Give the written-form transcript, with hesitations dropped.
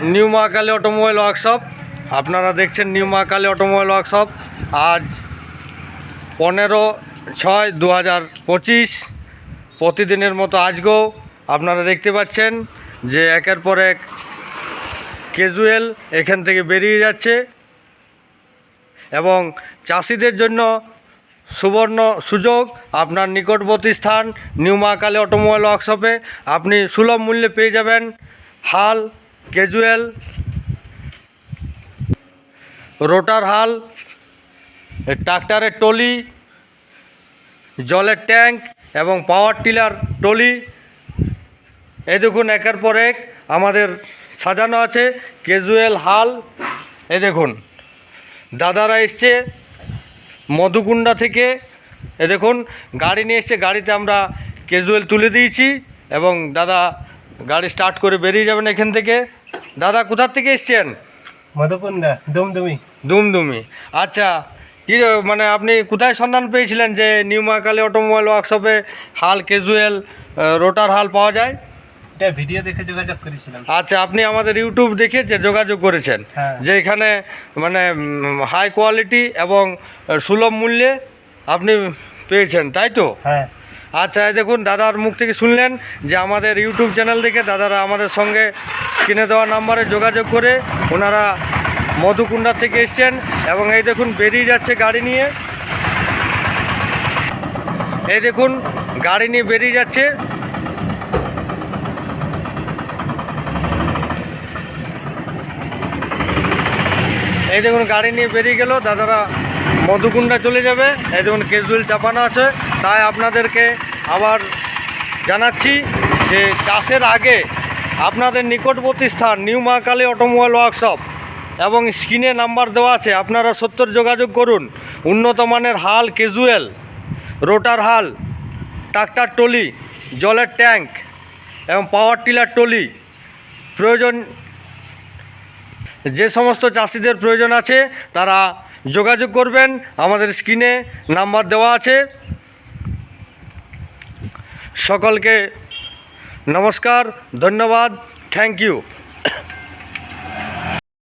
New Mahakali automobile workshop. আপনারা দেখছেন new Mahakali automobile workshop. আজ 15/6/2025। প্রতিদিনের মতো আজকেও আপনারা দেখতে পাচ্ছেন যে একের পর এক ক্যাজুয়াল এখান থেকে বেরিয়ে যাচ্ছে এবং চাষিদের জন্য সুবর্ণ সুযোগ। আপনার নিকটবর্তী স্থান নিউ মহাকালী অটোমোবাইল ওয়ার্কশপে আপনি সুলভ মূল্যে পেয়ে যাবেন হাল, ক্যাজুয়াল, রোটার হাল, ট্রাক্টরের টলি, জলের ট্যাঙ্ক এবং পাওয়ার টিলার টলি। এই দেখুন একের পর এক আমাদের সাজানো আছে ক্যাজুয়াল হাল। এই দেখুন দাদারা এসছে মধুকুণ্ডা থেকে। এ দেখুন গাড়ি নিয়ে এসছে, গাড়িতে আমরা ক্যাজুয়াল তুলে দিয়েছি এবং দাদা গাড়ি স্টার্ট করে বেরিয়ে যাবেন এখান থেকে। দাদা কোথার থেকে এসছেন? মধুকুণ্ডা, দুমদুমি। আচ্ছা, কি মানে আপনি কোথায় সন্ধান পেয়েছিলেন যে নিউ মহাকালী অটোমোবাইল ওয়ার্কশপে হাল, ক্যাজুয়াল, রোটার হাল পাওয়া যায়? এটা ভিডিও দেখে যোগাযোগ করেছিলাম। আচ্ছা, আপনি আমাদের ইউটিউব দেখে যে যোগাযোগ করেছেন যে এখানে মানে হাই কোয়ালিটি এবং সুলভ মূল্যে আপনি পেয়েছেন, তাই তো? হ্যাঁ। আচ্ছা, এই দেখুন দাদার মুখ থেকে শুনলেন যে আমাদের ইউটিউব চ্যানেল থেকে দাদারা আমাদের সঙ্গে স্ক্রিনে দেওয়া নাম্বারে যোগাযোগ করে ওনারা মধুকুণ্ডা থেকে এসছেন এবং এই দেখুন বেরিয়ে যাচ্ছে গাড়ি নিয়ে। এই দেখুন গাড়ি নিয়ে বেরিয়ে যাচ্ছে। এই দেখুন গাড়ি নিয়ে বেরিয়ে গেল, দাদারা মধুকুণ্ডা চলে যাবে। এই দেখুন ক্যাজুয়াল চাপানো আছে। তাই আপনাদেরকে আবার জানাচ্ছি যে চাষের আগে আপনাদের নিকটবর্তী স্থান নিউ মহাকালী অটোমোবাইল ওয়ার্কশপ এবং স্ক্রিনে নাম্বার দেওয়া আছে, আপনারা সত্তর যোগাযোগ করুন। উন্নত মানের হাল, ক্যাজুয়াল, রোটার হাল, ট্রাক্টর টলি, জলের ট্যাঙ্ক এবং পাওয়ার টিলার টলি প্রয়োজন। যে সমস্ত চাষিদের প্রয়োজন আছে তারা যোগাযোগ করবেন, আমাদের স্ক্রিনে নাম্বার দেওয়া আছে। সকলকে নমস্কার, ধন্যবাদ, থ্যাংক ইউ।